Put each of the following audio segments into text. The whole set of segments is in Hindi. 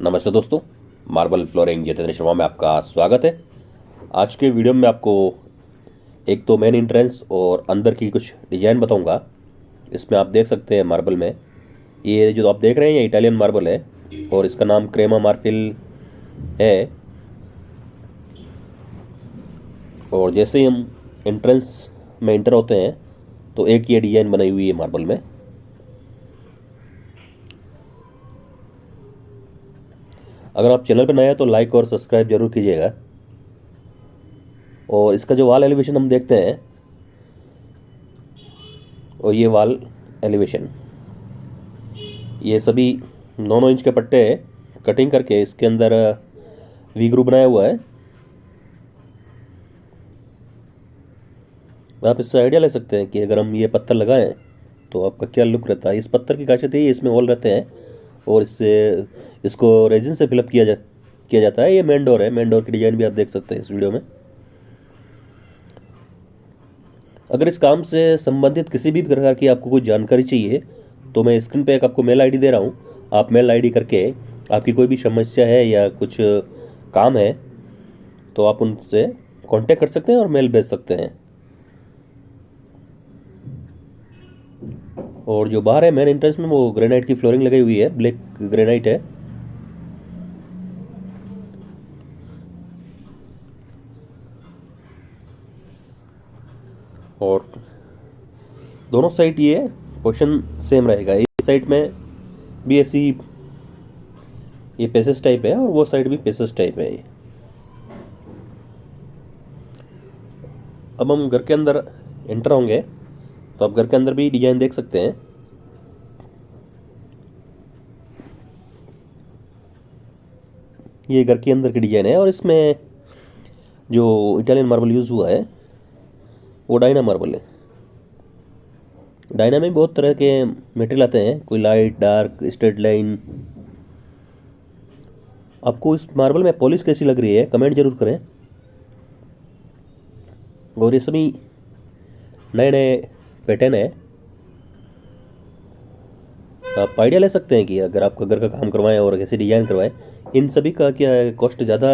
नमस्ते दोस्तों, मार्बल फ्लोरिंग जितेंद्र शर्मा में आपका स्वागत है। आज के वीडियो में आपको एक तो मेन एंट्रेंस और अंदर की कुछ डिजाइन बताऊंगा। इसमें आप देख सकते हैं मार्बल में ये जो आप देख रहे हैं ये इटालियन मार्बल है और इसका नाम क्रेमा मार्फिल है। और जैसे ही हम एंट्रेंस में इंटर होते हैं तो एक ये डिजाइन बनाई हुई है मार्बल में। अगर आप चैनल पर नए हैं तो लाइक और सब्सक्राइब जरूर कीजिएगा। और इसका जो वाल एलिवेशन हम देखते हैं और ये वाल एलिवेशन, ये सभी 9 इंच के पट्टे कटिंग करके इसके अंदर वी ग्रू बनाया हुआ है। आप इससे आइडिया ले सकते हैं कि अगर हम ये पत्थर लगाएं तो आपका क्या लुक रहता है। इस पत्थर की खासियत है इसमें होल रहते हैं और इसको रेजिन से फिलअप किया जाता है। ये मेन डोर है, मेन डोर की डिजाइन भी आप देख सकते हैं इस वीडियो में। अगर इस काम से संबंधित किसी भी प्रकार की आपको कोई जानकारी चाहिए तो मैं स्क्रीन पे एक आपको मेल आईडी दे रहा हूँ। आप मेल आईडी करके आपकी कोई भी समस्या है या कुछ काम है तो आप उनसे कांटेक्ट कर सकते हैं और मेल भेज सकते हैं। और जो बाहर है मेन एंट्रेंस में वो ग्रेनाइट की फ्लोरिंग लगाई हुई है, ब्लैक ग्रेनाइट है। और दोनों साइड ये पोर्शन सेम रहेगा। इस साइड में भी ऐसी ये पेसेस टाइप है और वो साइड भी पेसेस टाइप है। अब हम घर के अंदर एंटर होंगे तो आप घर के अंदर भी डिजाइन देख सकते हैं। ये घर के अंदर की डिजाइन है और इसमें जो इटालियन मार्बल यूज हुआ है वो डायना मार्बल है। डायना में बहुत तरह के मटेरियल आते हैं, कोई लाइट, डार्क, स्ट्रेट लाइन। आपको इस मार्बल में पॉलिश कैसी लग रही है कमेंट जरूर करें। और ये सभी नए नए पैटर्न है। आप आइडिया ले सकते हैं कि अगर आपका घर का काम करवाएं और कैसे डिजाइन करवाएं, इन सभी का क्या है कॉस्ट ज़्यादा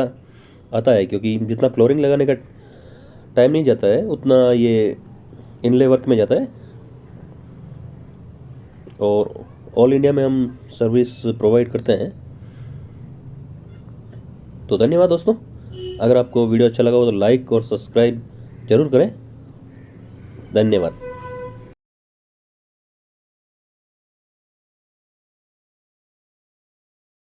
आता है, क्योंकि जितना फ्लोरिंग लगाने का टाइम नहीं जाता है उतना ये इनले वर्क में जाता है। और ऑल इंडिया में हम सर्विस प्रोवाइड करते हैं। तो धन्यवाद दोस्तों। अगर आपको वीडियो अच्छा लगा हो तो लाइक और सब्सक्राइब जरूर करें। धन्यवाद।